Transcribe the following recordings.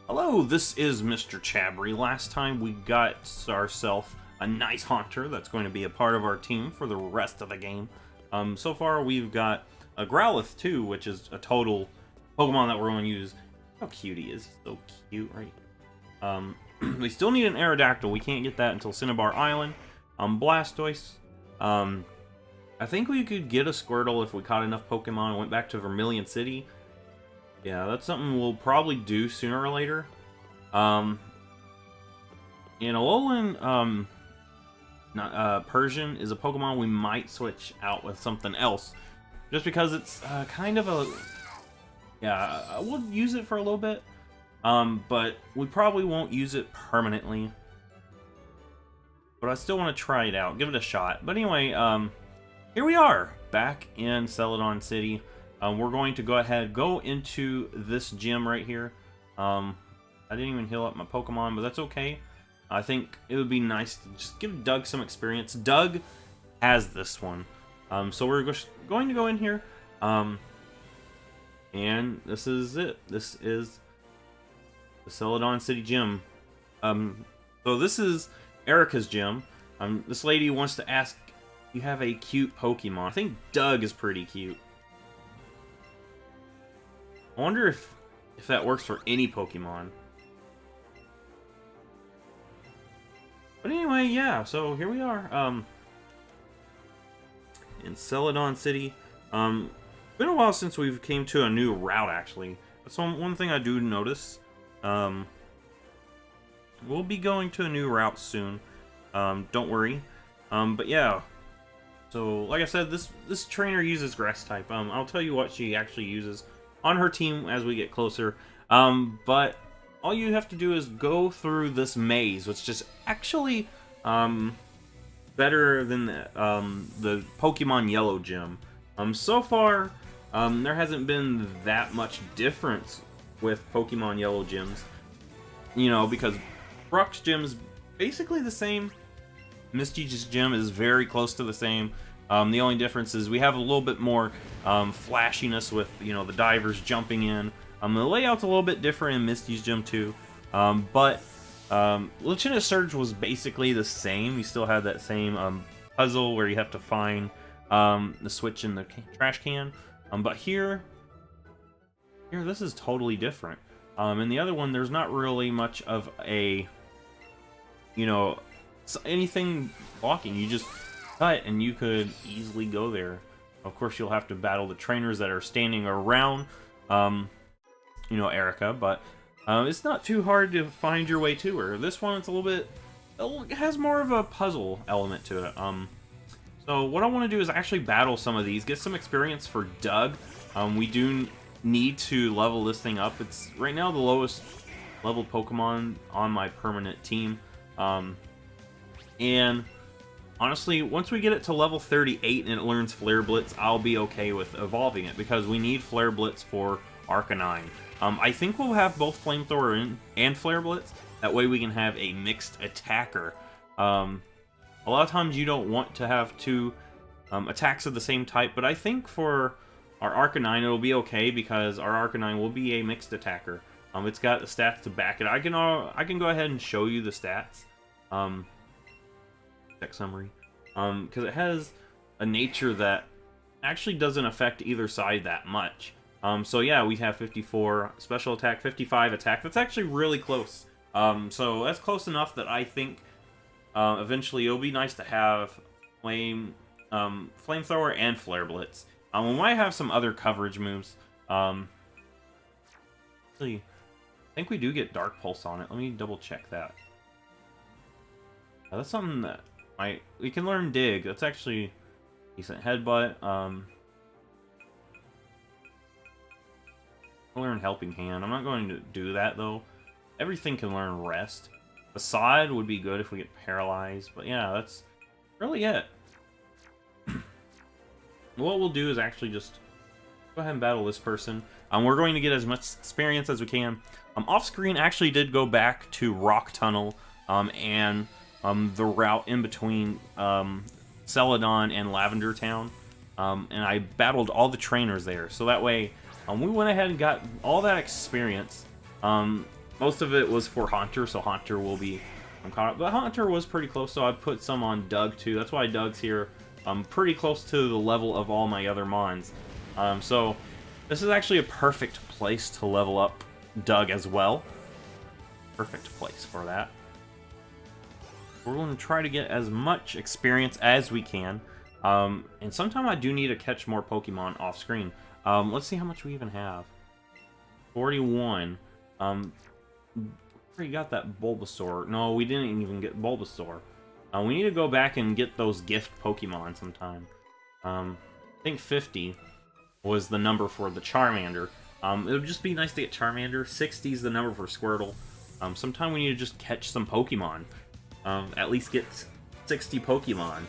Hello, this is Mr. Chabry. Last time we got ourselves a nice Haunter that's going to be a part of our team for the rest of the game. So far we've got a Growlithe too, which is a total Pokemon that we're going to use. How cute he is. He's so cute, right? We still need an Aerodactyl. We can't get that until Cinnabar Island. Blastoise. I think we could get a Squirtle if we caught enough Pokemon and went back to Vermilion City. Yeah, that's something we'll probably do sooner or later. And Alolan, Persian is a Pokemon we might switch out with something else. Just because it's kind of a... Yeah, we'll use it for a little bit. But we probably won't use it permanently. But I still want to try it out, give it a shot. But anyway, here we are, back in Celadon City. We're going to go into this gym right here. I didn't even heal up my Pokemon, but that's okay. I think it would be nice to just give Doug some experience. Doug has this one. So we're going to go in here. And this is it. This is the Celadon City Gym. So this is Erika's gym. This lady wants to ask, you have a cute Pokemon. I think Doug is pretty cute. I wonder if that works for any Pokemon. But anyway, yeah, so here we are. In Celadon City. Been a while since we've came to a new route, actually. That's one thing I do notice. We'll be going to a new route soon. Don't worry. But yeah. So, like I said, this trainer uses Grass type. I'll tell you what she actually uses on her team as we get closer. But all you have to do is go through this maze, which is actually better than the Pokemon Yellow Gym. So far, there hasn't been that much difference with Pokemon Yellow gyms. You know, because Brock's gym is basically the same. Misty's gym is very close to the same. The only difference is we have a little bit more flashiness with, you know, the divers jumping in. The layout's a little bit different in Misty's gym too. But Lieutenant Surge was basically the same. You still had that same puzzle where you have to find the switch in the trash can. But here, this is totally different. In the other one, there's not really much of a, you know, anything blocking. You just cut and you could easily go there. Of course, you'll have to battle the trainers that are standing around, you know, Erika, but it's not too hard to find your way to her. This one, it's a little bit, it has more of a puzzle element to it. So what I want to do is actually battle some of these, get some experience for Doug. We do need to level this thing up. It's right now the lowest leveled Pokemon on my permanent team. And honestly, once we get it to level 38 and it learns Flare Blitz, I'll be okay with evolving it, because we need Flare Blitz for Arcanine. I think we'll have both Flamethrower and Flare Blitz. That way we can have a mixed attacker. A lot of times you don't want to have two attacks of the same type, but I think for our Arcanine it'll be okay, because our Arcanine will be a mixed attacker. It's got the stats to back it. I can go ahead and show you the stats. Deck summary. Because it has a nature that actually doesn't affect either side that much. So yeah, we have 54 special attack, 55 attack. That's actually really close. So that's close enough that I think eventually it'll be nice to have Flamethrower and Flare Blitz. We might have some other coverage moves. Actually, I think we do get Dark Pulse on it. Let me double check that. That's something that we can learn Dig. That's actually decent. Headbutt. I'll learn Helping Hand. I'm not going to do that though. Everything can learn Rest. Facade would be good if we get paralyzed, but yeah, that's really it. What we'll do is actually just go ahead and battle this person. We're going to get as much experience as we can. Off screen, actually did go back to Rock Tunnel and the route in between Celadon and Lavender Town, and I battled all the trainers there. So that way, we went ahead and got all that experience. most of it was for Haunter, so Haunter will be caught up. But Haunter was pretty close, so I put some on Doug too. That's why Doug's here. Pretty close to the level of all my other mons. So this is actually a perfect place to level up Doug as well. Perfect place for that. We're going to try to get as much experience as we can. And sometime I do need to catch more Pokemon off screen. Let's see how much we even have. 41. We got that Bulbasaur. No, we didn't even get Bulbasaur. We need to go back and get those gift Pokemon sometime. I think 50 was the number for the Charmander. It would just be nice to get Charmander. 60 is the number for Squirtle. Sometime we need to just catch some Pokemon. At least get 60 Pokemon.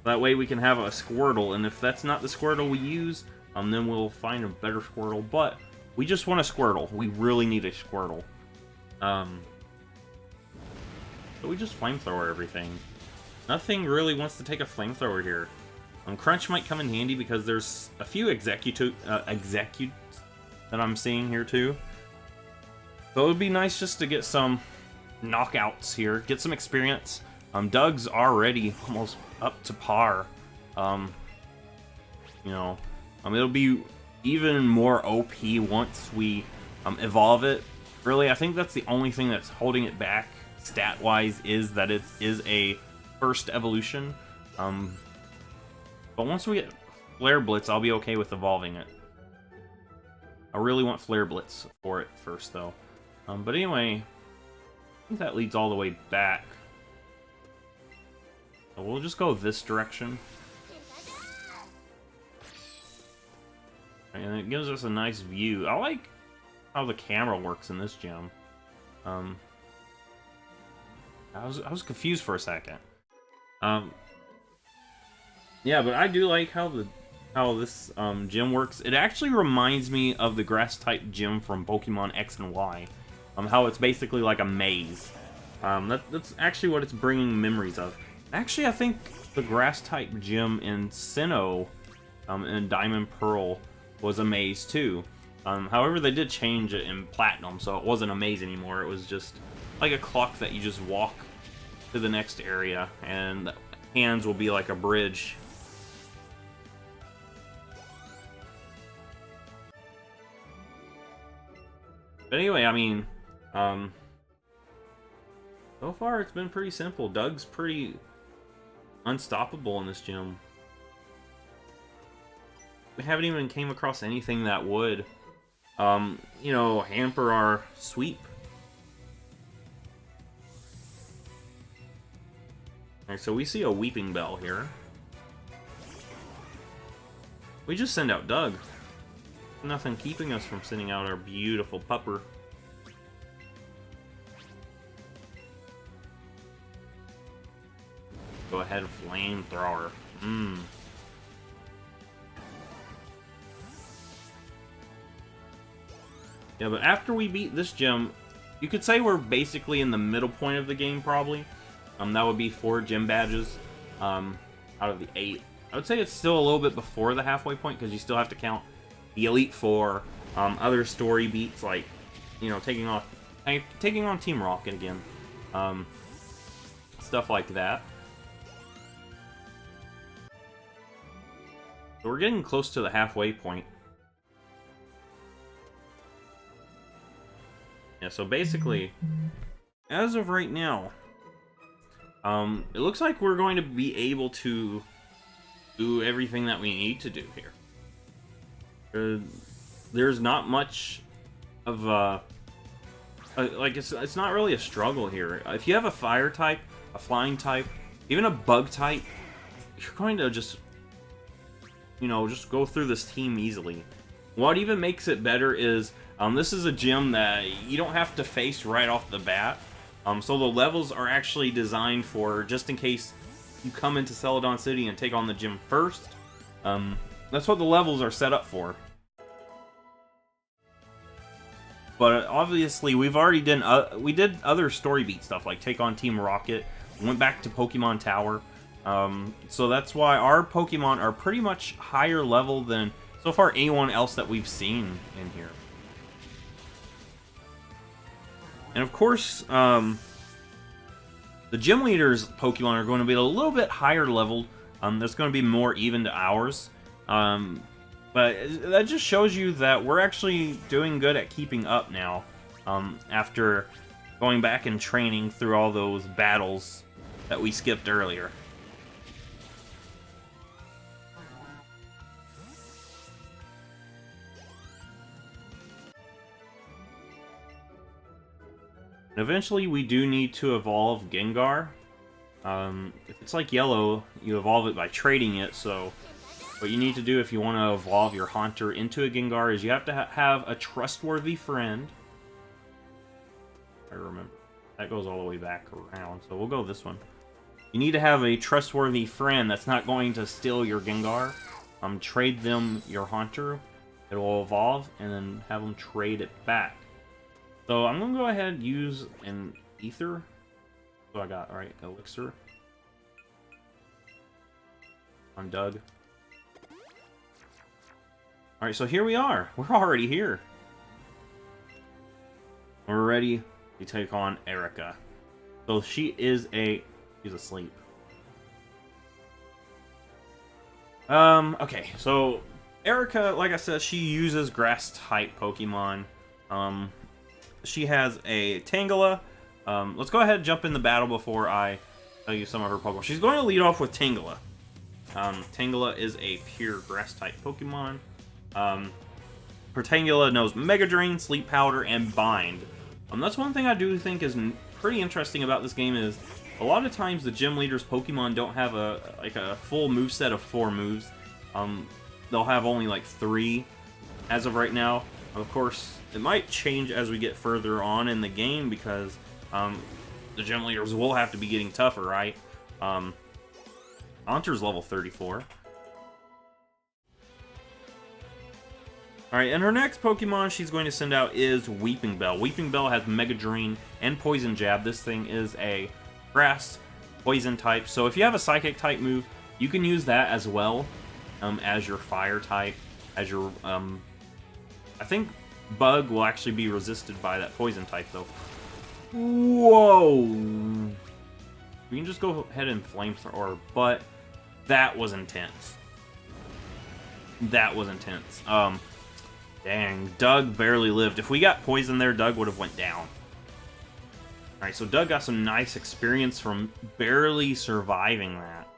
That way we can have a Squirtle, and if that's not the Squirtle we use, then we'll find a better Squirtle. But we just want a Squirtle. We really need a Squirtle. So we just flamethrower everything. Nothing really wants to take a flamethrower here. Crunch might come in handy because there's a few executes that I'm seeing here too. So it would be nice just to get some knockouts here, get some experience. Doug's already almost up to par. You know, it'll be even more OP once we evolve it. Really, I think that's the only thing that's holding it back stat-wise, is that it is a first evolution. But once we get Flare Blitz, I'll be okay with evolving it. I really want Flare Blitz for it first, though. But anyway, I think that leads all the way back. So we'll just go this direction. And it gives us a nice view. I like how the camera works in this gym. I was confused for a second. Yeah, but I do like how this gym works. It actually reminds me of the grass type gym from Pokemon X and Y. How it's basically like a maze. That's actually what it's bringing memories of. Actually, I think the grass type gym in Sinnoh, in Diamond Pearl, was a maze too. However, they did change it in Platinum, so it wasn't a maze anymore. It was just like a clock that you just walk to the next area, and the hands will be like a bridge. But anyway, I mean, so far it's been pretty simple. Doug's pretty unstoppable in this gym. We haven't even came across anything that would, you know, hamper our sweep. Alright, so we see a Weeping Bell here. We just send out Doug. Nothing keeping us from sending out our beautiful pupper. Go ahead, Flamethrower. Yeah, but after we beat this gym, you could say we're basically in the middle point of the game, probably. That would be 4 gym badges out of the 8. I would say it's still a little bit before the halfway point, because you still have to count the Elite Four, other story beats, like, you know, taking on Team Rocket again. Stuff like that. So we're getting close to the halfway point. Yeah, so basically, as of right now, it looks like we're going to be able to do everything that we need to do here. There's not much of like, it's not really a struggle here. If you have a fire type, a flying type, even a bug type, you're going to just, you know, just go through this team easily. What even makes it better is, this is a gym that you don't have to face right off the bat. So the levels are actually designed for just in case you come into Celadon City and take on the gym first. That's what the levels are set up for. But obviously, we've already done we did other story beat stuff like take on Team Rocket, went back to Pokemon Tower. So that's why our Pokemon are pretty much higher level than so far anyone else that we've seen in here. And of course, the gym leaders Pokemon are going to be a little bit higher leveled. That's going to be more even to ours. But that just shows you that we're actually doing good at keeping up now. After going back and training through all those battles that we skipped earlier. And eventually we do need to evolve Gengar. If it's like Yellow, you evolve it by trading it, so what you need to do if you want to evolve your Haunter into a Gengar is you have to have a trustworthy friend. I remember. That goes all the way back around, so we'll go this one. You need to have a trustworthy friend that's not going to steal your Gengar. Trade them your Haunter. It will evolve, and then have them trade it back. So I'm going to go ahead and use an Ether. So I got, alright, Elixir. On Doug. Alright, so here we are. We're already here. We're ready to take on Erika. So she's asleep. Okay, so Erika, like I said, she uses grass-type Pokemon. She has a Tangela. Let's go ahead and jump in the battle before I tell you some of her Pokemon. She's going to lead off with Tangela. Tangela is a pure grass-type Pokemon. Her Tangela knows Mega Drain, Sleep Powder, and Bind. That's one thing I do think is pretty interesting about this game is a lot of times the gym leaders Pokemon don't have a full moveset of 4 moves. They'll have only like 3 as of right now. Of course, it might change as we get further on in the game because the gym leaders will have to be getting tougher, right? Haunter's level 34. Alright, and her next Pokemon she's going to send out is Weeping Bell. Weeping Bell has Mega Drain and Poison Jab. This thing is a Grass Poison type. So if you have a Psychic type move, you can use that as well as your Fire type, as your I think Bug will actually be resisted by that Poison type, though. Whoa! We can just go ahead and Flamethrower, but that was intense. That was intense. Dang, Doug barely lived. If we got Poison there, Doug would have went down. Alright, so Doug got some nice experience from barely surviving that.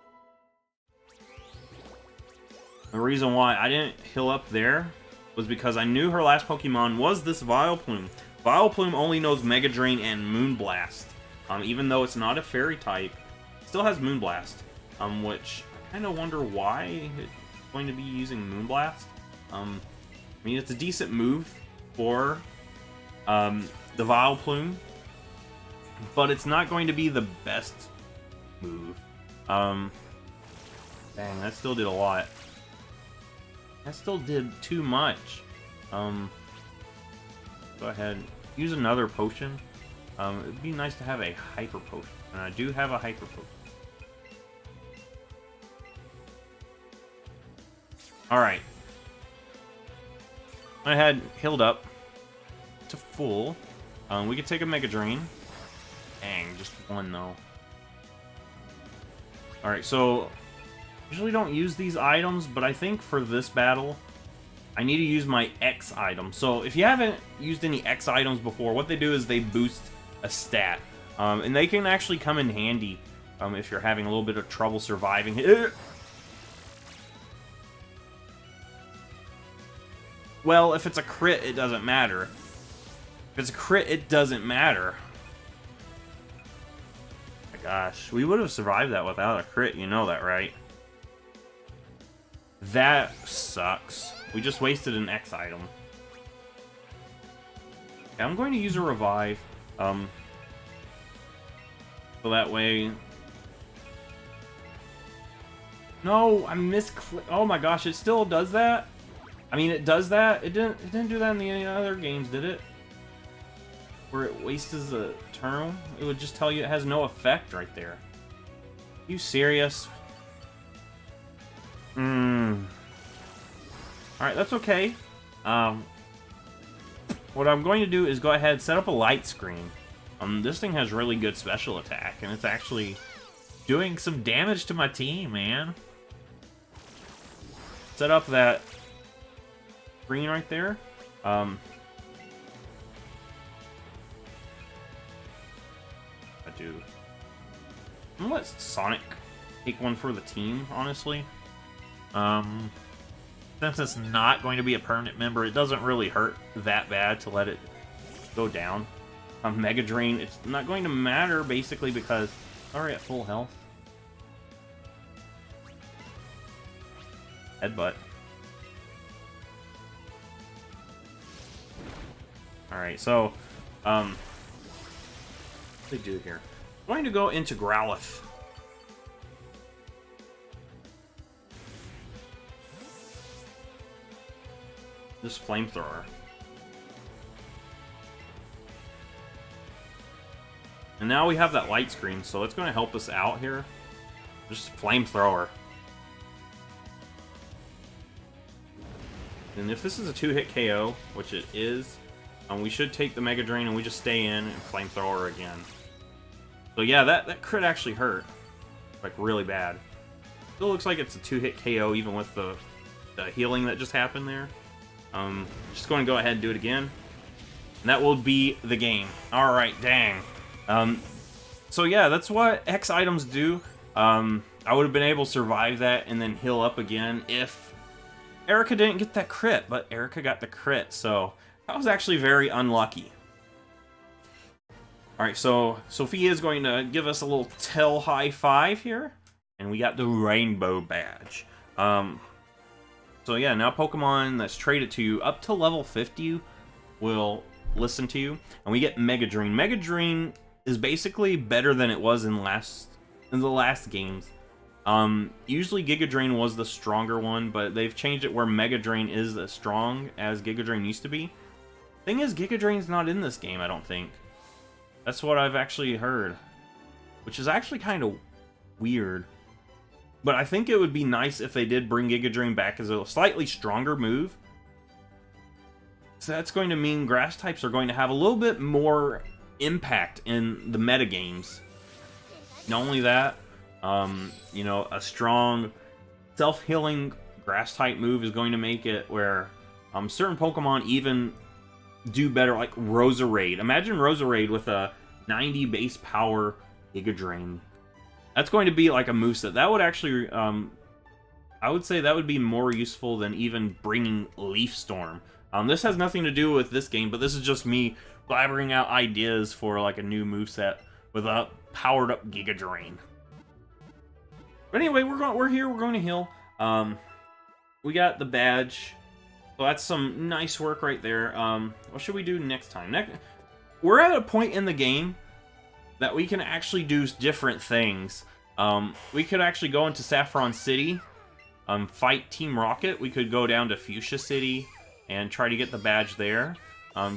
The reason why I didn't heal up there was because I knew her last Pokemon was this Vileplume. Vileplume only knows Mega Drain and Moonblast. Even though it's not a Fairy type, it still has Moonblast. Which I kind of wonder why it's going to be using Moonblast. I mean, it's a decent move for the Vileplume, but it's not going to be the best move. Dang, that still did a lot. That still did too much. Go ahead, use another potion. It'd be nice to have a Hyper Potion, and I do have a Hyper Potion. Alright. I had healed up to full. We could take a Mega Drain. Dang, just one though. Alright, so usually don't use these items, but I think for this battle, I need to use my X item. So if you haven't used any X items before, what they do is they boost a stat. And they can actually come in handy if you're having a little bit of trouble surviving. Well, if it's a crit, it doesn't matter. If it's a crit, it doesn't matter. My gosh, we would have survived that without a crit, you know that, right? That sucks. We just wasted an X item. Okay, I'm going to use a revive. So that way... No, I misclicked. Oh my gosh, it still does that? I mean, it does that. It didn't do that in the other games, did it? Where it wastes a turn? It would just tell you it has no effect right there. You serious? Alright, that's okay. What I'm going to do is go ahead and set up a light screen. This thing has really good special attack, and it's actually doing some damage to my team, man. Set up that green right there. I do. I'm gonna let Sonic take one for the team, honestly. Since it's not going to be a permanent member, it doesn't really hurt that bad to let it go down. Mega Drain, it's not going to matter, basically, because it's already at full health. Headbutt. Alright, so, what do they do here? I'm going to go into Growlithe. This Flamethrower. And now we have that light screen, so it's going to help us out here. Just Flamethrower. And if this is a 2-hit KO, which it is, we should take the Mega Drain and we just stay in and Flamethrower again. So yeah, that crit actually hurt. Like, really bad. Still looks like it's a 2-hit KO even with the healing that just happened there. Just going to go ahead and do it again. And that will be the game. Alright, dang. So yeah, that's what X items do. I would have been able to survive that and then heal up again if Erika didn't get that crit, but Erika got the crit, so that was actually very unlucky. Alright, so Sophia is going to give us a little tail high five here, and we got the rainbow badge. So yeah, now Pokemon that's traded to you up to level 50 will listen to you, and we get Mega Drain. Mega Drain is basically better than it was in the last games. Usually Giga Drain was the stronger one, but they've changed it where Mega Drain is as strong as Giga Drain used to be. Thing is, Giga Drain's not in this game, I don't think. That's what I've actually heard, which is actually kind of weird. But I think it would be nice if they did bring Giga Drain back as a slightly stronger move. So that's going to mean grass types are going to have a little bit more impact in the meta games. Not only that, you know, a strong self-healing grass type move is going to make it where certain Pokemon even do better, like Roserade. Imagine Roserade with a 90 base power Giga Drain. That's going to be like a moveset. That would actually, I would say that would be more useful than even bringing Leaf Storm. This has nothing to do with this game, but this is just me blabbering out ideas for like a new moveset with a powered up Giga Drain. But anyway, we're here. We're going to heal. We got the badge. So that's some nice work right there. What should we do next time? We're at a point in the game that we can actually do different things. We could actually go into Saffron City, fight Team Rocket. We could go down to Fuchsia City and try to get the badge there.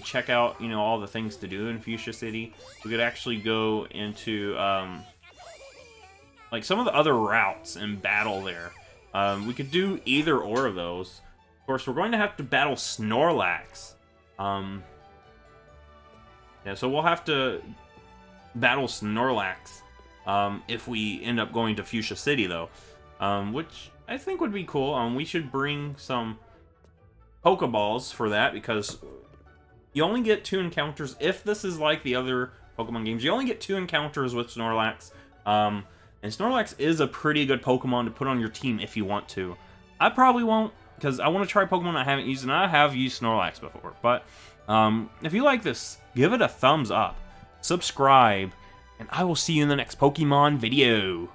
Check out, you know, all the things to do in Fuchsia City. We could actually go into like some of the other routes and battle there. We could do either or of those. Of course, we're going to have to battle Snorlax. Yeah, so we'll have to battle Snorlax if we end up going to Fuchsia City, though. Which I think would be cool. We should bring some Pokeballs for that, because you only get 2 encounters. If this is like the other Pokemon games, you only get 2 encounters with Snorlax. And Snorlax is a pretty good Pokemon to put on your team if you want to. I probably won't, because I want to try Pokemon I haven't used, and I have used Snorlax before. But if you like this, give it a thumbs up, subscribe, and I will see you in the next Pokemon video.